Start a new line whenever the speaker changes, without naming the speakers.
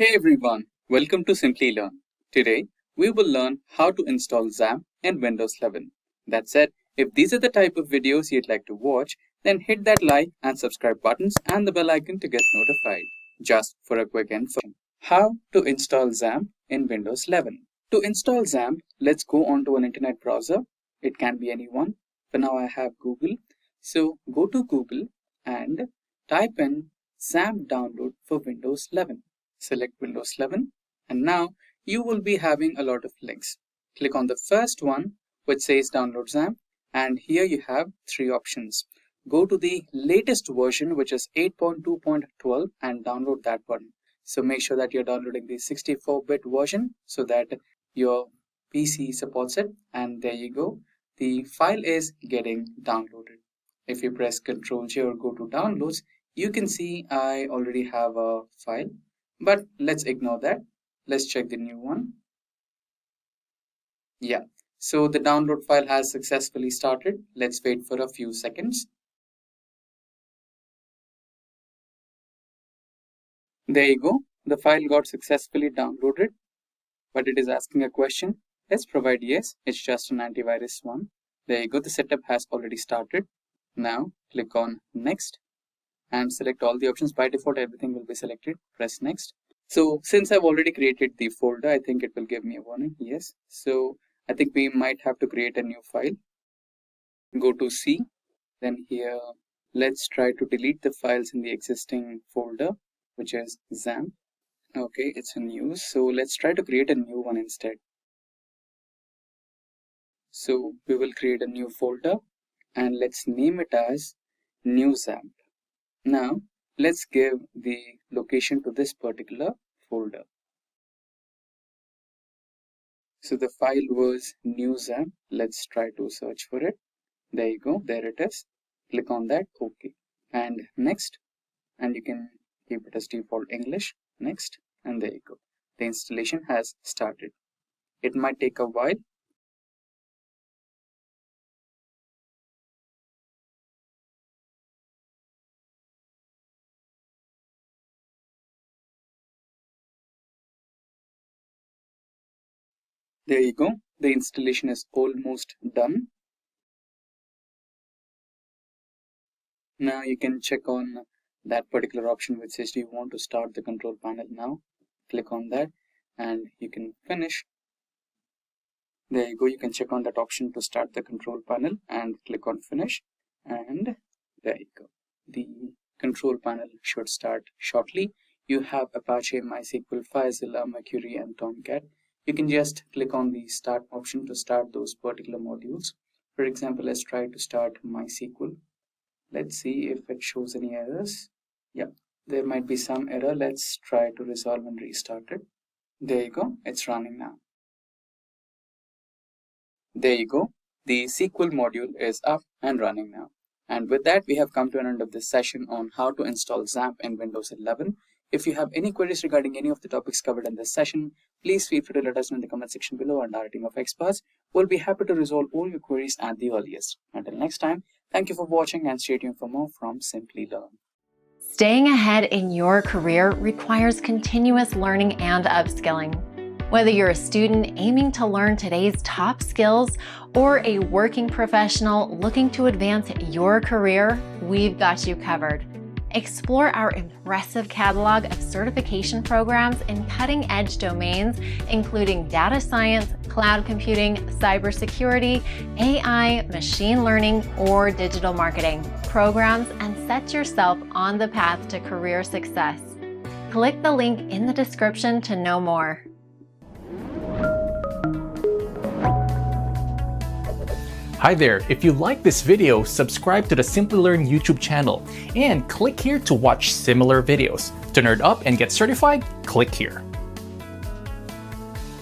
Hey everyone, welcome to Simplilearn. Today, we will learn how to install XAMPP in Windows 11. That said, if these are the type of videos you'd like to watch, then hit that like and subscribe buttons and the bell icon to get notified. Just for a quick info. How to install XAMPP in Windows 11. To install XAMPP, let's go onto an internet browser. It can be any one. For now, I have Google. So go to Google and type in XAMPP download for Windows 11. Select Windows 11 and now you will be having a lot of links. Click on the first one which says download XAMPP, and here you have three options. Go to the latest version which is 8.2.12 and download that one. So make sure that you're downloading the 64-bit version so that your PC supports it, and there you go. The file is getting downloaded. If you press Ctrl+J or go to downloads, you can see I already have a file. But let's ignore that. Let's check the new one. Yeah, so the download file has successfully started. Let's wait for a few seconds. There you go. The file got successfully downloaded, but it is asking a question. Let's provide yes. It's just an antivirus one. There you go. The setup has already started. Now click on next and select all the options. By default, everything will be selected. Press next. So since I've already created the folder, I think it will give me a warning. Yes. So I think we might have to create a new file. Go to C. Then here, let's try to delete the files in the existing folder, which is XAMPP. Okay, it's in use. So let's try to create a new one instead. So we will create a new folder and let's name it as new XAMPP. Now let's give the location to this particular folder. So the file was new XAMPP. Let's try to search for it. There you go. There it is. Click on that. OK. And next. And you can keep it as default English. Next. And there you go. The installation has started. It might take a while. There you go. The installation is almost done. Now you can check on that particular option which says, do you want to start the control panel now? Click on that and you can finish. There you go. You can check on that option to start the control panel and click on finish. And there you go. The control panel should start shortly. You have Apache and MySQL, FileZilla, Mercury and Tomcat. You can just click on the start option to start those particular modules. For example, let's try to start MySQL. Let's see if it shows any errors. Yeah, there might be some error. Let's try to resolve and restart it. There you go. It's running now. There you go. The SQL module is up and running now. And with that, we have come to an end of this session on how to install XAMPP in Windows 11. If you have any queries regarding any of the topics covered in this session, please feel free to let us know in the comment section below, and our team of experts will be happy to resolve all your queries at the earliest. Until next time, thank you for watching and stay tuned for more from Simplilearn.
Staying ahead in your career requires continuous learning and upskilling. Whether you're a student aiming to learn today's top skills or a working professional looking to advance your career, we've got you covered. Explore our impressive catalog of certification programs in cutting-edge domains, including data science, cloud computing, cybersecurity, AI, machine learning, or digital marketing programs, and set yourself on the path to career success. Click the link in the description to know more.
Hi there, if you like this video, subscribe to the Simplilearn YouTube channel and click here to watch similar videos. To nerd up and get certified, click here.